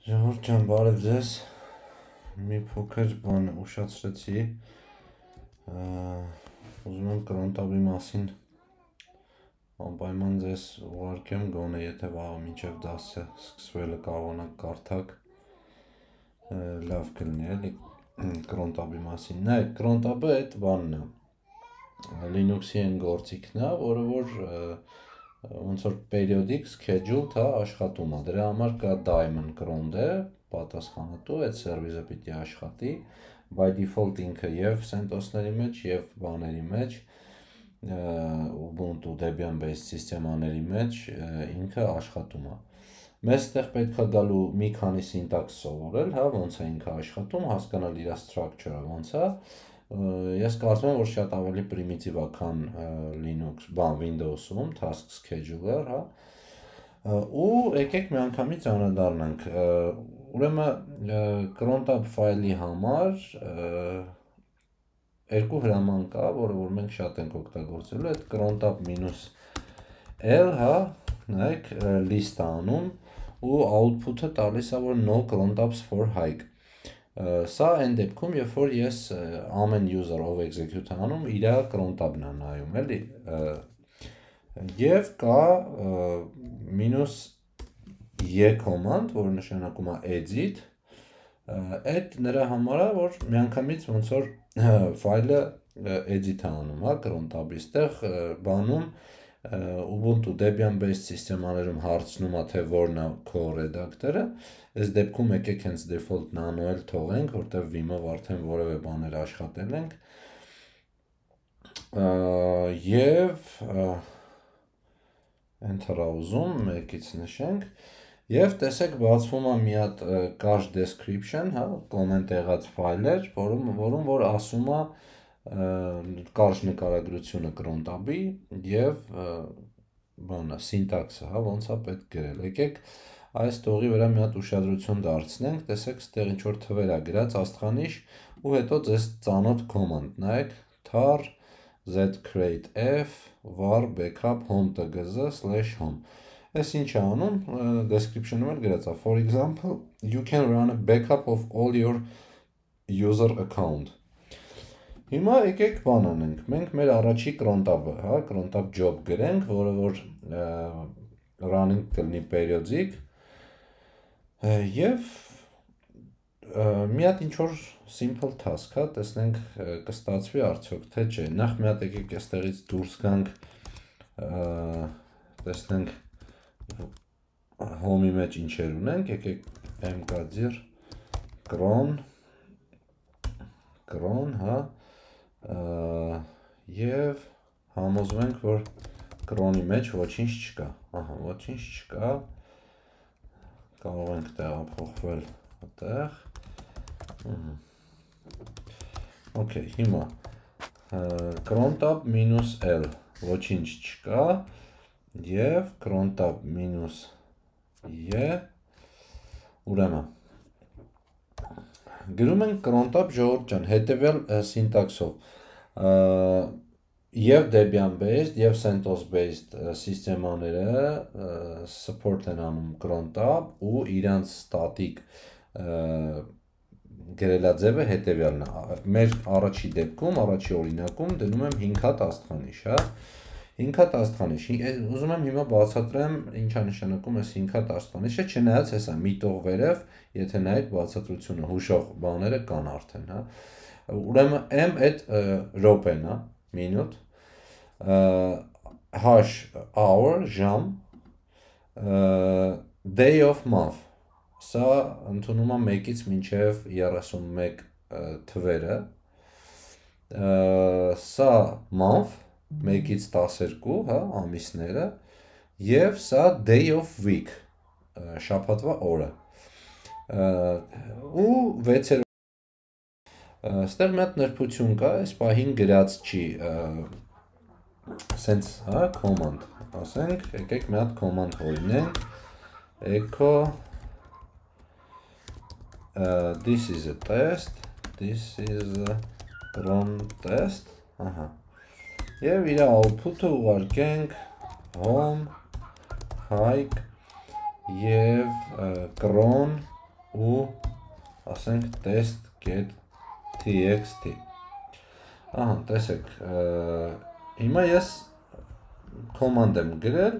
Ժողովուրդ ջան, բարև ձեզ։ Մի փոքր բան ուշացրեցի։ Ուզում եմ կրոնտաբի մասին անպայման ձեզ ուղարկեմ, գոնե եթե վաղը մինչև դասը սկսվելը կարողանաք կարդաք, լավ կլինի էլի կրոնտաբի մասին։ Նայեք, կրոնտաբը այդ բանն է, Linux-ի այն գործիքն է, որը որ ոնց որ periodic scheduled է աշխատում է, դրա համար կա daemon cron-ը, պատասխանատու, այդ սերվիսը պիտի աշխատի, by default ինքը եւ CentOS-ների մեջ եւ բաների մեջ, Ubuntu Debian-based սիստեմաների մեջ ինքը աշխատում է։ Մեզ այդտեղ պետք է գալու մի քանի սինտաքս սովորել, հա, ոնց է ինքը աշխատում, հասկանալ իր structure-ը ոնց է։ Ես կարծում եմ, որ շատ ավելի պրիմիտիվ է, քան Linux, Windows-ում, task scheduler, հա։ Ու եկեք մի անգամից անդրադառնանք։ Ուրեմն crontab ֆայլի համար երկու հրաման կա, որը որ մենք շատ ենք օգտագործելու, այդ crontab-l, հա, նայեք, list անում ու output-ը տալիս է, որ no crontabs for hike։ Սա այն դեպքում, երբ որ ես ամեն user ով execute անում, իր crontab-ն է նայում, էլի։ Եվ կա -e command, որը նշանակում է edit, այդ նրա համար է, որ միանգամից ոնց որ ֆայլը edit է անում, հա, crontab-ից, այդտեղ բանում Ubuntu Debian-based սիստեմաներում հարցնում է, թե որն է co-redactor-ը, այս դեպքում եկեք հենց default nano-էլ թողենք, որտեղ Vim-ով արդեն որևէ բաներ աշխատել ենք, և enter-ը ուզում, մեկից նշենք, և տեսեք բացվում է մի հատ cache description, հա, comment եղած ֆայլեր, որում որ ասում է կարճ նկարագրությունը crontab-ի և բանը, սինտաքսը, հա, ոնց է պետք գրել։ Եկեք այս տողի վրա մի հատ ուշադրություն դարձնենք, տեսեք ստեղ ինչ որ թվեր է գրած աստղանիշ ու հետո ձեզ ծանոթ command, նայեք, tar zcreate-f var backup home.tgz/home։ Այս ինչ է անում, description-ում էլ գրած է, for example, you can run a backup of all your user account։ Հիմա եկեք բան անենք, մենք մեր առաջի crontab-ը, հա, crontab job գրենք, որը որ running կլինի periodic, և մի հատ ինչ-որ simple task, հա, տեսնենք կստացվի արդյոք, թե չէ, նախ մի հատ եկեք այստեղից դուրս գանք, տեսնենք home-ի մեջ ինչեր ունենք, եկեք mkdir cron, հա, և համոզվենք, որ cron-ի մեջ ոչինչ չկա, ահա, ոչինչ չկա, կարող ենք տեղափոխվել այդտեղ, Okay, հիմա crontab-l ոչինչ չկա և crontab-e ուրեմն գրում ենք crontab ժողովուրդ ջան հետևյալ սինտաքսով և Debian-based և CentOS-based սիստեմաները support են անում crontab ու իրանց static գրելաձևը հետևյալն է, մեր առաջի դեպքում, առաջի օրինակում դնում եմ 5 հատ աստղանիշ, հա, 5 հատ աստղանիշ, ուզում եմ հիմա բացատրեմ ինչ է նշանակում այս 5 հատ աստղանիշը, չնայած հեսա միտող վերև, եթե նայեք բացատրությունը, հուշող բաները կան արդեն, հա, ուրեմն m այդ րոպեն, հա, minute, h hour, ժամ, day of month, սա ընդունում է 1-ից մինչև 31 թվերը, սա month, 1-ից 12, հա, ամիսները, և սա day of week, շաբաթվա օրը, ու 6-րդ, ստեղ մի հատ նրբություն կա, այս պահին գրած չի, սենց, հա, command, ասենք, եկեք մի հատ command հորինենք, echo, this is a test, this is a cron test, ահա, և իր output-ը ուղարկենք home, hike և cron ու ասենք test get txt ահա տեսեք հիմա ես command եմ գրել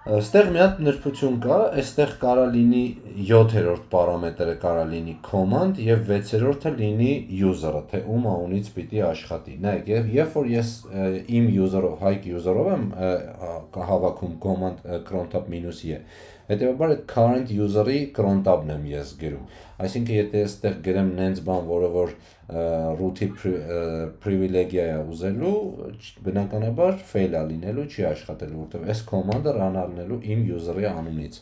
Այստեղ մի հատ նրբություն կա, այստեղ կարա լինի 7-րդ պարամետրը կարա լինի command եւ 6-րդը լինի user-ը, թե ում անունից պիտի աշխատի։ Նայեք, երբ որ ես իմ user-ով, Hayk user-ով եմ հավաքում command cron-tab -e, հետեւաբար այդ current user-ի cron-tab-ն եմ ես գրում։ Այսինքն եթե ես այստեղ գրեմ նենց բան, որը որ root-ի privilegia է ուզելու, բնականաբար fail է լինելու, չի աշխատելու, որտեղ այս command-ը run առնելու իմ user-ի անունից։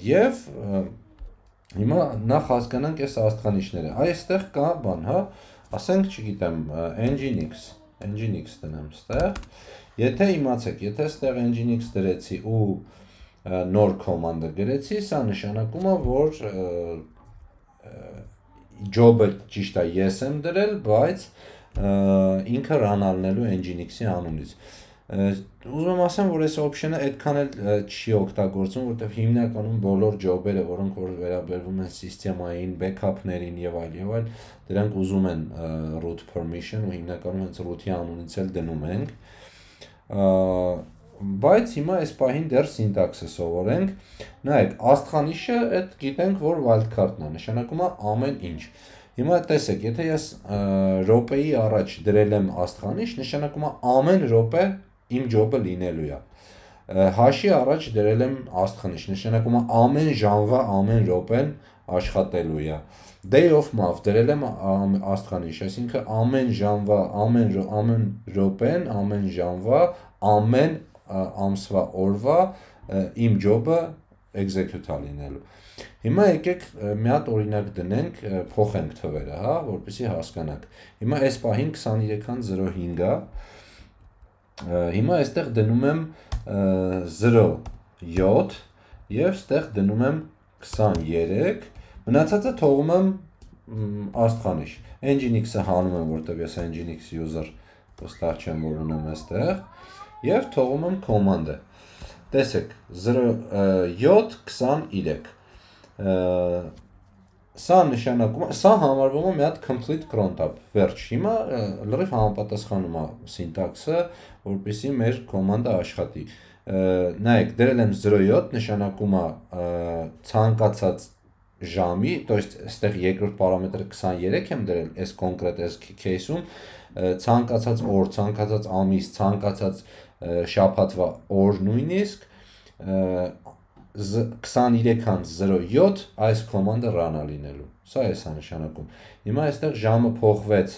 Եվ հիմա նախ հասկանանք այս աստղանիշները։ Այստեղ կա բան, հա, ասենք, չգիտեմ, nginx տնեմ ստեղ։ Եթե իմացեք, եթե ստեղ nginx դրեցի ու նոր command-ը գրեցի, սա նշանակում է, որ job-ը ճիշտ է ես եմ դրել, բայց ինքը run առնելու nginx-ի անունից։ Ուզում եմ ասեմ, որ այս option-ը այդքան էլ չի օգտագործվում, որտեղ հիմնականում բոլոր job-երը, որոնք որ վերաբերվում են սիստեմային, backup-ներին եւ այլ, դրանք ուզում են root permission ու հիմնականում հենց root-ի անունից էլ դնում ենք։ Բայց հիմա այս պահին դեռ syntax-ը սովորենք։ Նայեք, աստղանիշը այդ գիտենք, որ wildcard-ն է, նշանակում է ամեն ինչ։ Հիմա տեսեք, եթե ես րոպեի առաջ դրել եմ աստղանիշ, նշանակում է ամեն րոպե իմ job-ը լինելու է։ Հաշի առաջ դրել եմ աստղանիշ, նշանակում է ամեն ժամվա, ամեն րոպեն աշխատելու է։ Day of month դրել եմ աստղանիշ, այսինքն ամեն ժամվա, ամեն րոպեն, ամեն ժամվա, ամեն ամսվա օրվա իմ job-ը execute-ա լինելու։ Հիմա եկեք մի հատ օրինակ դնենք, փոխենք թվերը, հա, որպեսզի հասկանանք։ Հիմա այս պահին 23:05-ա։ Հիմա այստեղ դնում եմ 0.7 եւ այստեղ դնում եմ 23, մնացածը թողում եմ աստղանիշ։ Nginx-ը հանում եմ, որտեղ ես nginx user վստահ չեմ, որ ունեմ այստեղ։ Եվ թողում եմ command-ը։ Տեսեք, 0.7.23 Սա նշանակում է, սա համարվում է մի հատ complete cron-tab, վերջ։ Հիմա լրիվ համապատասխանում է syntax-ը, որպեսզի մեր command-ը աշխատի։ Նայեք, դրել եմ 0.7, նշանակում է ցանկացած ժամի, то есть այստեղ երկրորդ պարամետրը 23 եմ դրել, այս կոնկրետ այս case-ում ցանկացած օր, ցանկացած ամիս, ցանկացած շաբաթվա օր նույնիսկ 23:07 այս command-ը run-ա լինելու։ Սա է սա նշանակում։ Հիմա այստեղ ժամը փոխվեց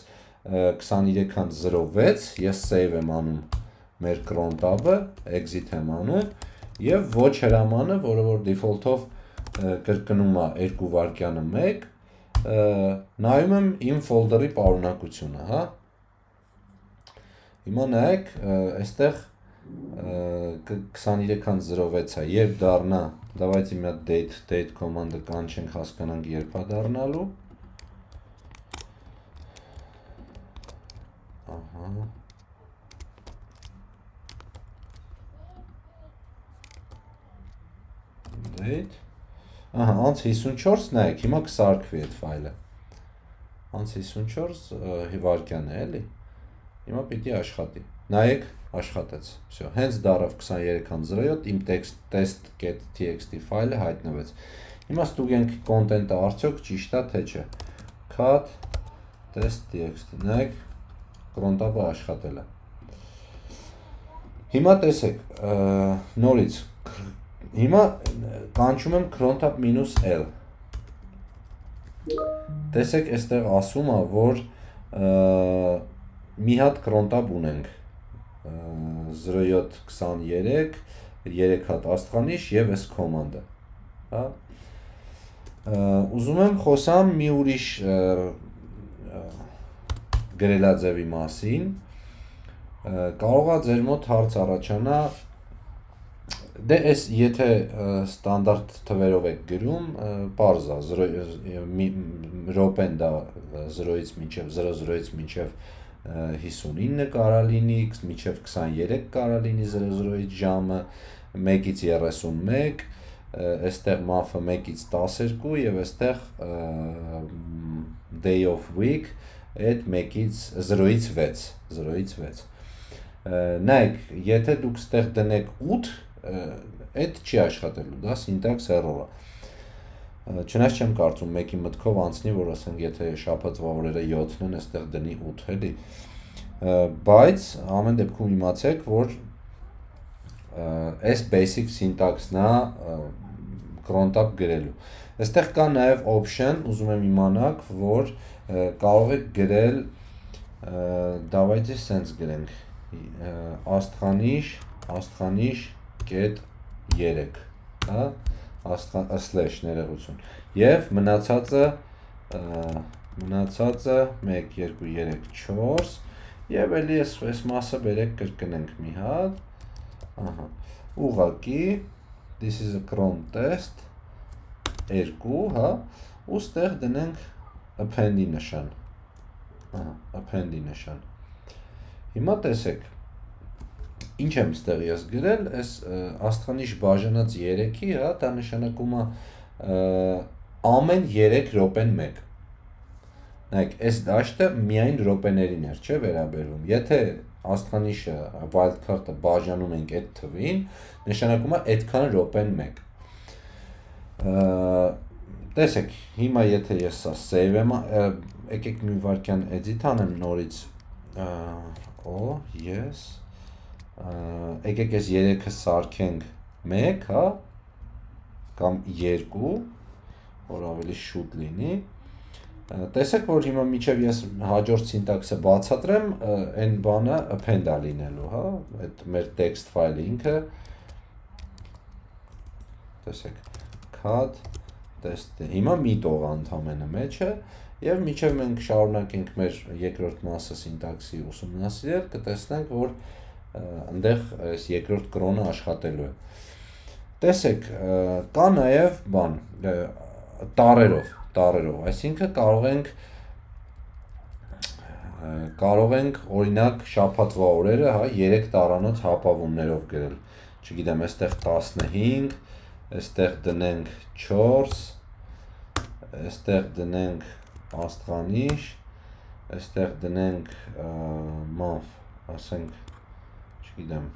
23:06, ես save եմ անում մեր cron tab-ը, exit եմ անում եւ ոչ հրամանը, որը որ default-ով կրկնում է 2 վայրկյանը 1, նայում եմ իմ folder-ի պարունակությունը, հա։ Հիմա նայեք, այստեղ 23:06 է, երբ դառնա, давайте մի հատ date command-ը կանչենք, հասկանանք երբ է դառնալու։ Ահա։ Date։ Ահա, անց 54, նայեք, հիմա կսարքվի այդ ֆայլը։ Անց 54 վայրկյան է, էլի։ Հիմա պիտի աշխատի։ Նայեք, աշխատեց։ Всё, հենց դարավ 23:07 իմ test.get.txt ֆայլը հայտնվեց։ Հիմա ստուգենք content-ը արդյոք ճիշտ է թե չէ։ Cut test.txt։ Նայեք, cron-tab-ը աշխատել է։ Հիմա տեսեք, նորից հիմա կանչում եմ cron-tab -l։ Տեսեք, այստեղ ասում է, որ մի հատ cron-tab ունենք 07:23, 3 հատ աստղանիշ եւ այս command-ը, հա։ Ուզում եմ խոսամ մի ուրիշ գրելաձևի մասին, կարող է ձեր մոտ հարց առաջանա, դե այս եթե ստանդարտ թվերով եք գրում, պարզ է, րոպեն դա 0-ից մինչև 00-ից մինչև 59 կարա լինի, մինչև 23 կարա լինի 00-ից ժամը, 1-ից 31, այստեղ month-ը 1-ից 12 եւ այստեղ day of week այդ 1-ից 0-ից 6, 0-ից 6։ Նայեք, եթե դուք ստեղ դնեք 8, այդ չի աշխատելու, դա syntax error է։ Չնայած չեմ կարծում մեկի մտքով անցնի, որ ասենք եթե շաբաթվա օրերը 7-ն են, այստեղ դնի 8, էլի։ Բայց ամեն դեպքում իմացեք, որ այս basic syntax-ն է cron tab գրելու։ Այստեղ կա նաև option, ուզում եմ իմանաք, որ կարող եք գրել, давайте sense գրենք, աստղանիշ կետ 3, հա, slash ներողություն, և մնացածը 1, 2, 3, 4, և էլի այս մասը բերեք կրկնենք մի հատ, ուղղակի, this is a cron test, 2, հա, ու ստեղ դնենք append-ի նշան, append-ի նշան, հիմա տեսեք, ինչ եմ ստեղ ես գրել, այս աստղանիշ բաժանած 3-ի, հա, դա նշանակում է ամեն 3 րոպեն 1, նայք, այս դաշտը միայն րոպեներին էր, չէ վերաբերվում, եթե աստղանիշը wildcard-ը բաժանում ենք այդ թվին, նշանակում է այդքան րոպեն 1, տեսեք, հիմա եթե ես սա save եմ, եկեք մի վարքյան edit անեմ նորից, yes, եկեք ես 3-ը սարքենք 1, հա, կամ 2, որ ավելի շուտ լինի, տեսեք, որ հիմա միջև ես հաջորդ syntax-ը բացատրեմ, այն բանը append-ա լինելու, հա, այդ մեր text file-ը ինքը, տեսեք, cut, test, հիմա մի տող ընդամենը մեջը, և միջև մենք շարունակենք մեր երկրորդ մասը syntax-ի ուսումնասիրել, կտեսնենք, որ ընդեղ այս երկրորդ կրոնը աշխատելու է։ Տեսեք, կա նաև բան, տարերով, այսինքն կարող ենք օրինակ շաբաթվա օրերը 3 տարանոց հապավումներով գրել, չգիտեմ, այստեղ 15, այստեղ դնենք 4, այստեղ դնենք աստղանիշ, այստեղ դնենք month, ասենք չգիտեմ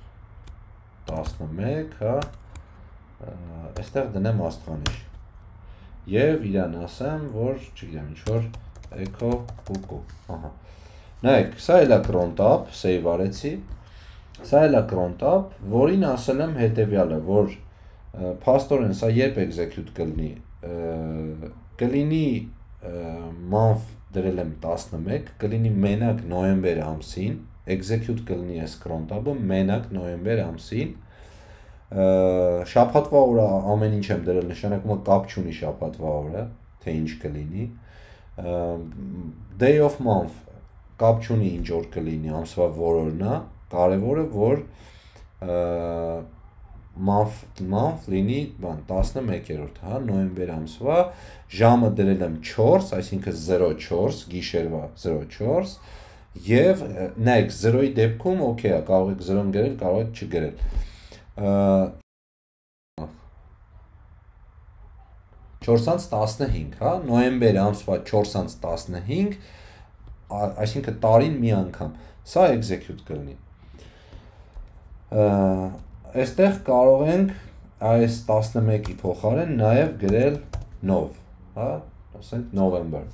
11, հա, այստեղ դնեմ աստղանիշ և իրան ասեմ, որ չգիտեմ ինչ-որ echo cuckoo, նայեք, սա էլ է cron tab, save արեցի, սա էլ է cron tab, որին ասել եմ հետևյալը, որ փաստորեն սա երբ execute կլինի month դրել եմ 11, կլինի մենակ նոյեմբեր ամսին, execute կլինի այս cron tab-ը մենակ նոյեմբեր ամսին, շաբաթվա օրը ամեն ինչ եմ դրել, նշանակում է կապ չունի շաբաթվա օրը, թե ինչ կլինի, day of month, կապ չունի ինչ օր կլինի, ամսվա որորն է, կարևորը, որ month լինի 11-րդ, հա, նոյեմբեր ամսվա, ժամը դրել եմ 4, այսինքն 04, գիշերվա 04, և նայեք 0-ի դեպքում, օքեյ է, կարող եք 0-ն գրել, կարող եք չգրել, 4-15, հա, նոյեմբեր ամսվա 4-15, այսինքն տարին մի անգամ, սա execute կլինի, այստեղ կարող ենք այս 11-ի փոխարեն նաև գրել նով, հա, ասենք November,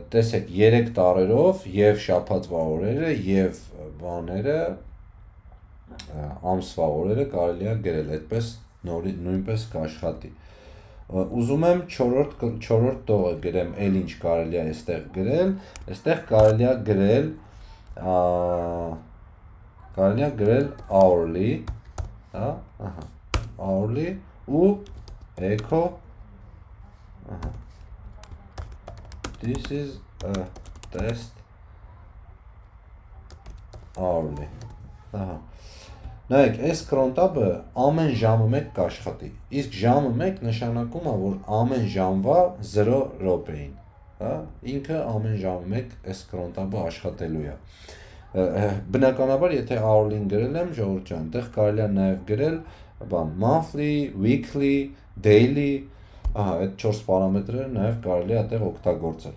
տեսեք 3 տարերով և շաբաթվա օրերը և բաները, ամսվա օրերը կարելի է գրել, այդպես նույնպես կաշխատի, ուզում եմ 4-րդ տողը գրեմ, էլ ինչ կարելի է այստեղ գրել, այստեղ կարելի է գրել hourly, hourly ու echo, this is a test hourly, նայեք, այս cron tab-ը ամեն ժամը մեկ կաշխատի, իսկ ժամը մեկ նշանակում է, որ ամեն ժամվա 0 րոպեին, ինքը ամեն ժամը մեկ այս cron tab-ը աշխատելու է, բնականաբար եթե hourly-ն գրել եմ, ժողովուրդ ջան, տեղ կարելի է նաև գրել բան monthly, weekly, daily, այդ 4 պարամետրերը նաև կարելի է այդտեղ օգտագործել։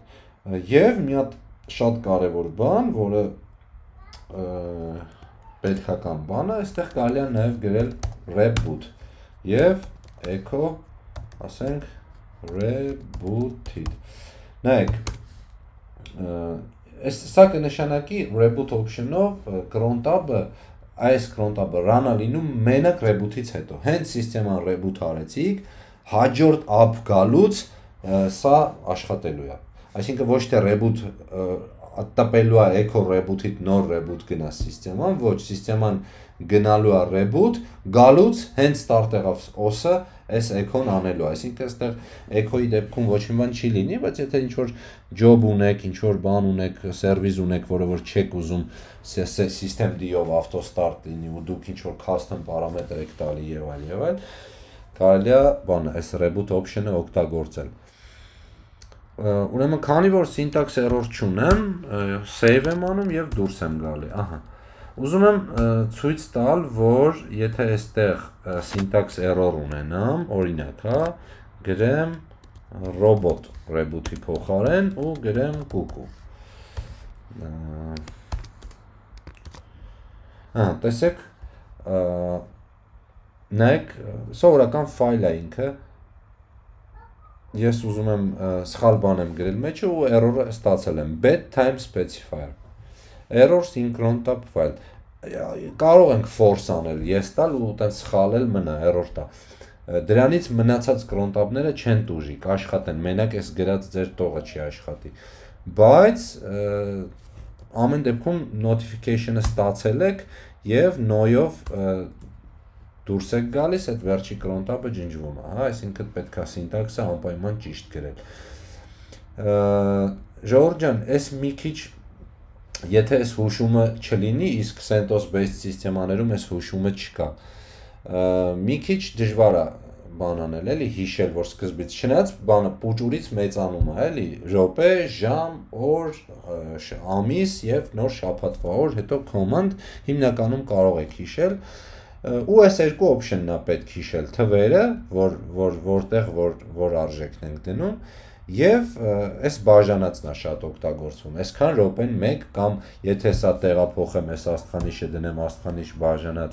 Եվ մի հատ շատ կարևոր բան, որը պետքական բանը, այստեղ կարելի է նաև գրել reboot եւ echo, ասենք rebooted։ Նայեք, սա կնշանակի reboot option-ով cron tab-ը այս cron tab-ը run-ը լինում մենակ reboot-ից հետո։ Հենց սիստեման reboot արեցիք, հաջորդ app գալուց սա աշխատելու է։ Այսինքն ոչ թե reboot տպելու է echo reboot-ից նոր reboot գնա սիստեման, ոչ, սիստեման գնալու է reboot, գալուց հենց ստարտեղավ OS-ը այս echo-ն անելու, այսինքն այստեղ echo-ի դեպքում ոչ մի բան չի լինի, բայց եթե ինչ-որ job ունեք, ինչ-որ բան ունեք, service ունեք, որը որ չեք ուզում systemd-ով auto-start լինի ու դուք ինչ-որ custom պարամետր եք տալի եւ այլ, կարելի է բանը այս reboot option-ը օգտագործել։ Ուրեմն քանի որ syntax error չունեմ, save եմ անում եւ դուրս եմ գալի, ահա։ Ուզում եմ ցույց տալ, որ եթե այստեղ syntax error ունենամ, օրինակ, հա, գրեմ robot reboot-ի փոխարեն ու գրեմ cuckoo։ Տեսեք, նայեք, սովորական ֆայլ է ինքը, ես ուզում եմ սխալ բան եմ գրել մեջը ու error-ը ստացել եմ, bad time specifier, errors in cron tab file, կարող ենք force անել, ես տալ ու տենց սխալել մնա, error տա, դրանից մնացած cron tab-ները չեն տուժի, կաշխատեն, մենակ ես գրած ձեր տողը չի աշխատի, բայց ամեն դեպքում notification-ը ստացել եք և no-ով դուրս եք գալիս, այդ վերջի cron tab-ը ջնջվում է, այսինքն պետք է syntax-ը անպայման ճիշտ գրել։ Ժողովուրդ ջան, այս մի քիչ, եթե այս հուշումը չլինի, իսկ CentOS-based սիստեմաներում այս հուշումը չկա, մի քիչ դժվար է բան անել, էլի հիշել, որ սկզբից չնայած բանը պուճուրից մեծանում է, էլի րոպե, ժամ, օր, ամիս եւ նոր շաբաթվա օր, հետո command հիմնականում կարող եք հիշել ու այս երկու option-ն է պետք հիշել, թվերը, որտեղ որ արժեքն ենք դնում եւ այս բաժանածն է շատ օգտագործվում, այսքան րոպեն 1 կամ եթե սա տեղափոխեմ, այս աստղանիշը դնեմ աստղանիշ բաժանած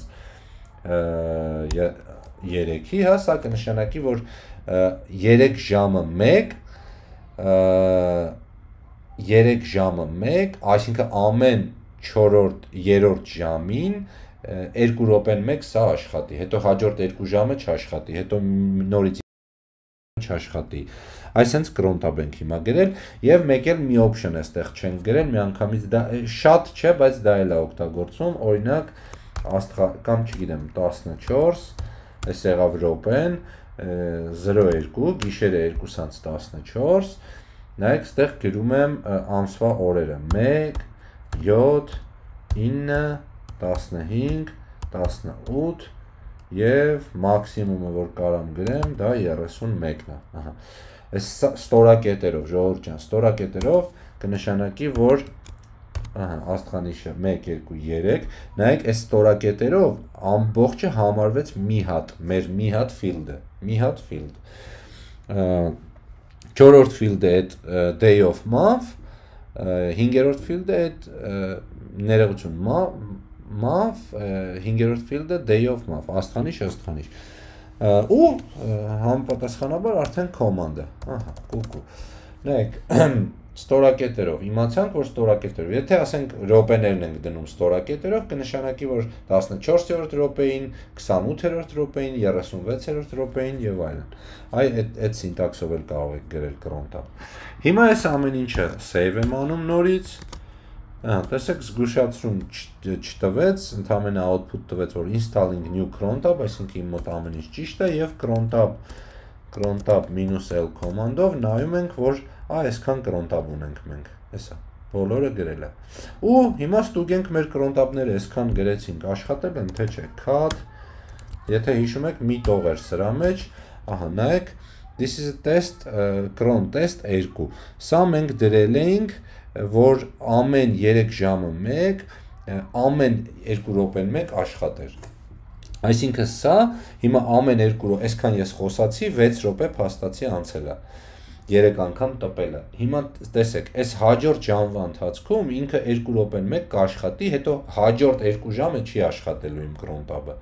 3-ի, հա, սա կնշանակի, որ 3 ժամը 1, 3 ժամը 1, այսինքն ամեն 4-րդ ժամին 2 րոպեն 1 սա աշխատի, հետո հաջորդ 2 ժամը չաշխատի, հետո նորից չաշխատի, այսենց cron tab ենք հիմա գրել եւ մեկ էլ մի option էստեղ չենք գրել, մի անգամից դա շատ չէ, բայց դա էլ է օգտագործում, օրինակ կամ չգիտեմ 14, այս եղավ րոպեն 02, գիշերը 2:14, նայեք ստեղ գրում եմ ամսվա օրերը 1, 7, 9, 15, 18 եւ մաքսիմումը որ կարամ գրեմ, դա 31-ն է, ահա։ Այս ստորակետերով, ժողովուրդ ջան, ստորակետերով կնշանակի, որ աստղանիշը 1, 2, 3, նայեք այս ստորակետերով ամբողջը համարվեց մի հատ, մեր մի հատ field-ը, մի հատ field։ 4-րդ field-ը այդ day of month, 5-րդ field-ը այդ ներողություն month, 5-րդ field-ը day of month, աստղանիշ, ու համապատասխանաբար արդեն command-ը, ահա, cuckoo։ Նայեք, ստորակետերով, իմացանք, որ ստորակետերով, եթե ասենք րոպեներն ենք դնում ստորակետերով, կնշանակի, որ 14-րդ րոպեին, 28-րդ րոպեին, 36-րդ րոպեին եւ այլն։ Այդ syntax-ով էլ կարող եք գրել cron tab։ Հիմա այս ամեն ինչը save եմ անում նորից, տեսեք զգուշացում չտվեց, ընդամենը output տվեց, որ installing new cron tab, այսինքն իմ մոտ ամեն ինչ ճիշտ է եւ cron tab -l command-ով նայում ենք, որ այսքան cron tab ունենք մենք, հեսա, բոլորը գրել է։ Ու հիմա ստուգենք մեր cron tab-ները այսքան գրեցինք, աշխատել են թե չէ, cut, եթե հիշում եք մի տող էր սրա մեջ, ահա, նայեք, this is a test, cron test 2, սա մենք դրել էինք, որ ամեն 3 ժամը 1, ամեն 2 րոպեն 1 աշխատեր։ Այսինքն սա հիմա ամեն 2 րոպե, այսքան ես խոսացի 6 րոպե փաստացի անցել է։ 3 անգամ տպել է։ Հիմա տեսեք, այս հաջորդ ժամվա ընթացքում ինքը 2 րոպեն մեկ կաշխատի, հետո հաջորդ 2 ժամը չի աշխատելու իմ կրոնտաբը։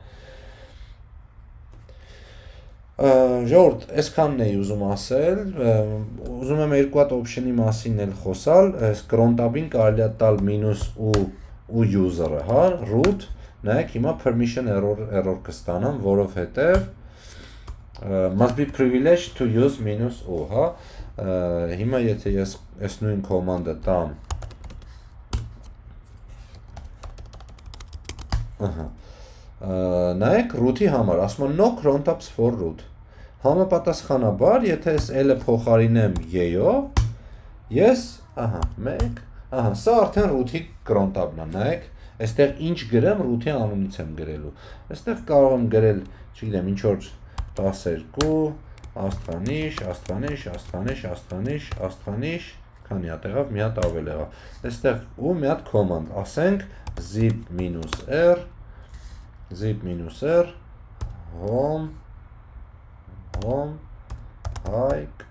Ժողովուրդ, այսքանն էի ուզում ասել, ուզում եմ երկու հատ օպշնի մասին էլ խոսալ, այս կրոնտաբին կարելի է տալ -u user-ը, հա, root, նայեք հիմա permission error կստանամ, որովհետև must be privileged to use -u, հա, հիմա եթե ես այս նույն կոմանդը տամ, նայեք root-ի համար, ասում է no crontabs for root, համապատասխանաբար, եթե ես L-ը փոխարինեմ Y-ով, ես, սա արդեն root-ի crontabն է, նայեք, այստեղ ինչ գրեմ root-ի անունից եմ գրելու, այստեղ կարող եմ գրել, չգիտեմ, ինչ որ 12, աստղանիշ, քանի հատ եղավ, մի հատ ավել եղավ, այստեղ ու մի հատ կոմանդ, ասենք zip-r, home, hike,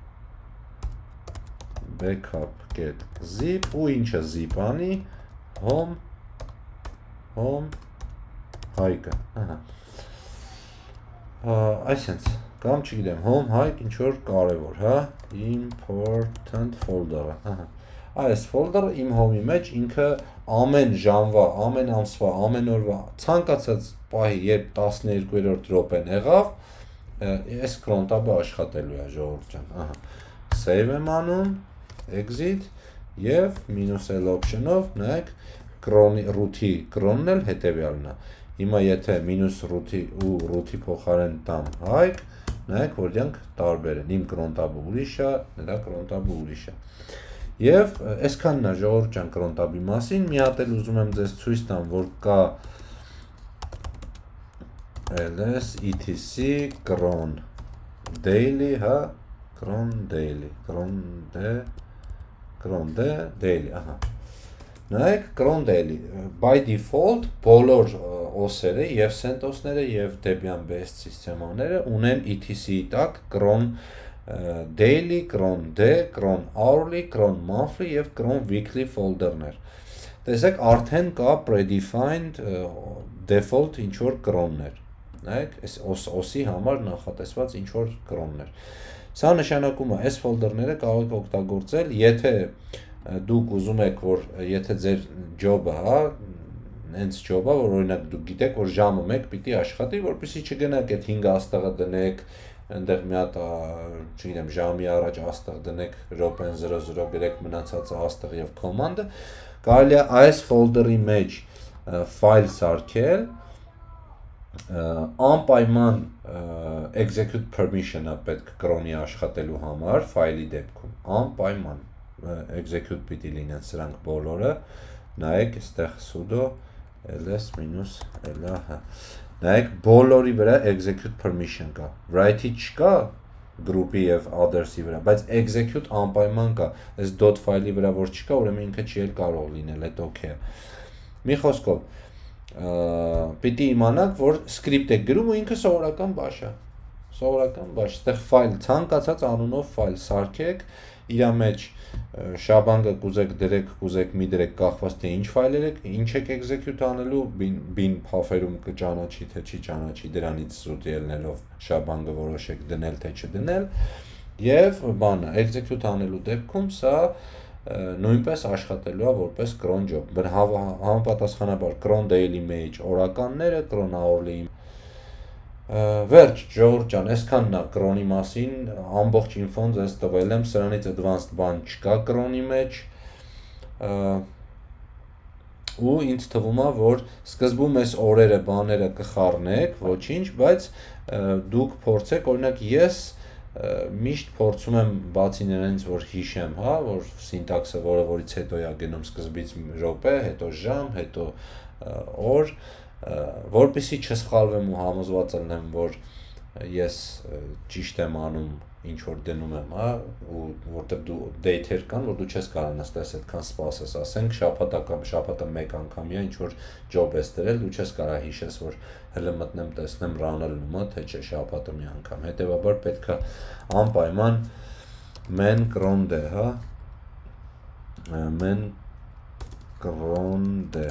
backup get zip, ու ինչը zip անի, home, hike-ը, այսենց, կամ չգիտեմ, home hike ինչ-որ կարևոր, հա, important folder-ը, այս folder-ը իմ home-ի մեջ ինքը ամեն ժամվա, ամեն ամսվա, ամեն օրվա, ցանկացած պահի, երբ 12-րդ րոպեն եղավ, այս crontab-ը աշխատելու է, ժողովուրդ ջան, save եմ անում, exit, և -L option-ով, նայեք, root-ի cron-ն էլ հետևյալն է, հիմա եթե -root-ի փոխարեն տամ hike, նայեք, որ դրանք տարբեր են, իմ crontab-ը ուրիշ է, նրա crontab-ը ուրիշ է, և այսքանն է ժողովուրդ ջան crontab-ի մասին, մի հատ էլ ուզում եմ ձեզ ցույց տամ, որ կա ls etc cron daily, հա, cron daily, նայեք, cron daily, by default, բոլոր OS-երը և CentOS-ները և Debian based սիստեմաները ունեն etc-ի տակ cron daily, cron day, cron hourly, cron monthly և cron weekly folder-ներ, տեսեք, արդեն կա predefined default ինչ-որ cron-ներ, նայեք, OS-ի համար նախատեսված ինչ-որ cron-ներ, սա նշանակում է, այս folder-ները կարող եք օգտագործել, եթե դուք ուզում եք, որ եթե ձեր job-ը, հա, հենց job-ը, որ օրինակ դուք գիտեք, որ ժամը 1 պիտի աշխատի, որպեսզի չգնաք այդ 5 աստղը դնեք, այնտեղ մի հատ, չգիտեմ, ժամի առաջ աստղ դնեք, րոպեն 00 գրեք մնացածը աստղ և կոմանդը, կարելի է այս folder-ի մեջ ֆայլ սարքել, անպայման execute permission-ը պետք cron-ի աշխատելու համար, ֆայլի դեպքում, անպայման execute պիտի լինեն սրանք բոլորը, նայեք, այստեղ sudo ls-l, նայեք, բոլորի վրա execute permission կա, write-ի չկա group-ի և others-ի վրա, բայց execute անպայման կա, այս dot ֆայլի վրա որ չկա, ուրեմն ինքը չի էլ կարող լինել, այդ ok է, մի խոսքով, պիտի իմանաք, որ script եք գրում ու ինքը սովորական բաշ է, այստեղ ֆայլ, ցանկացած անունով ֆայլ սարքեք, իրա մեջ շաբանգը կուզեք դրեք, կուզեք մի դրեք, կախված թե ինչ ֆայլեր եք, ինչ եք execute անելու, bin փափերում կճանաչի, թե չի ճանաչի, դրանից զուտ ելնելով շաբանգը որոշեք դնել, թե չդնել, և բանը, execute անելու դեպքում սա նույնպես աշխատելու է որպես cron job, համապատասխանաբար cron daily մեջ օրականները, cron hourly վերջ, ժողովուրդ ջան, այսքանն է cron-ի մասին, ամբողջ ինֆոն ձեզ տվել եմ, սրանից advanced բան չկա cron-ի մեջ, ու ինձ թվում է, որ սկզբում այս օրերը, բաները կխառնեք, ոչինչ, բայց դուք փորձեք, օրինակ ես միշտ փորձում եմ բացի նրանից, որ հիշեմ, հա, որ սինտաքսը, որից հետո է գնում սկզբից րոպե, հետո ժամ, հետո օր, որպեսզի չսխալվեմ ու համոզված լինեմ, որ ես ճիշտ եմ անում ինչ որ դնում եմ, հա, ու որտեղ դու date-եր կան, որ դու չես կարող նստես այդքան սպասես, ասենք շաբաթը մեկ անգամյա ինչ որ job ես դրել, դու չես կարող հիշես, որ հələ մտնեմ, տեսնեմ run-ը լնումա, թե չէ շաբաթը մի անգամ։ Հետևաբար պետքա անպայման men gronde, հա, men gronde,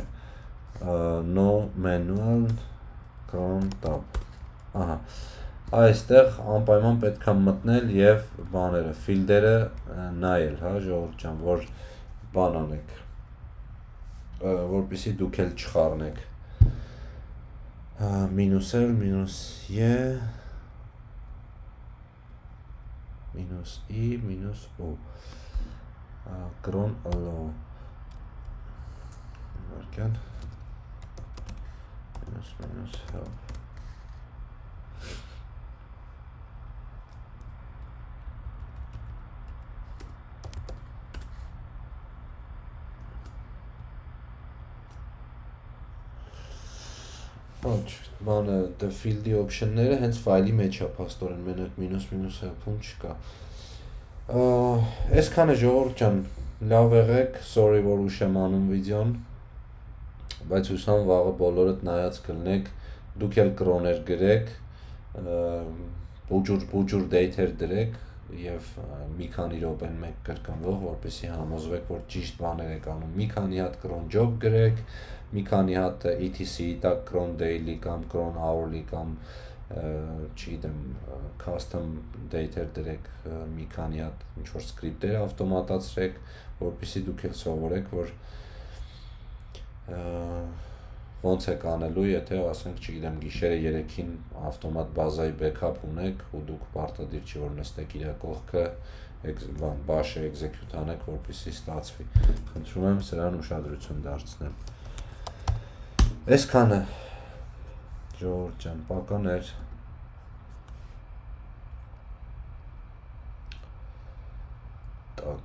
no manual grontab, ահա, այստեղ անպայման պետք է մտնել եւ բաները, ֆիլդերը նայել, հա, ժողովուրդ ջան, որ բան անեք, որպեսզի դուք էլ չխառնեք։ Մինուս L, մինուս E, մինուս I, մինուս O, կրոն ըլո, վարկյան, մինուս help, ոչ, բանը, դե ֆիլդի օպշնները հենց ֆայլի մեջ է փաստորեն, մենակ մինուս help-ում չկա։ Այսքանը ժողովուրդ ջան, լավ եղեք, sorry որ ուշ եմ անում վիդեոն, բայց հուսամ վաղը բոլորդ նայած կլնեք, դուք էլ կրոներ գրեք, բուջուր date-եր դրեք եւ մի քանի րոպեն մեկ կրկնվող, որպեսզի համոզվեք, որ ճիշտ բաներ եք անում։ Մի քանի հատ cron job գրեք, մի քանի հատ etc-ի տակ cron daily կամ cron hourly կամ չգիտեմ custom date-եր դրեք, մի քանի հատ ինչ որ script-եր ավտոմատացրեք, որպեսզի դուք էլ սովորեք, որ ոնց եք անելու, եթե ասենք, չգիտեմ, գիշերը 3-ին ավտոմատ բազայի backup ունեք ու դուք պարտադիր չի որ նստեք իր կողքը, բաշը execute անեք, որպեսզի ստացվի։ Խնդրում եմ սրան ուշադրություն դարձնել։ Այսքանը ժողովուրդ ջան, պականեր։ Так,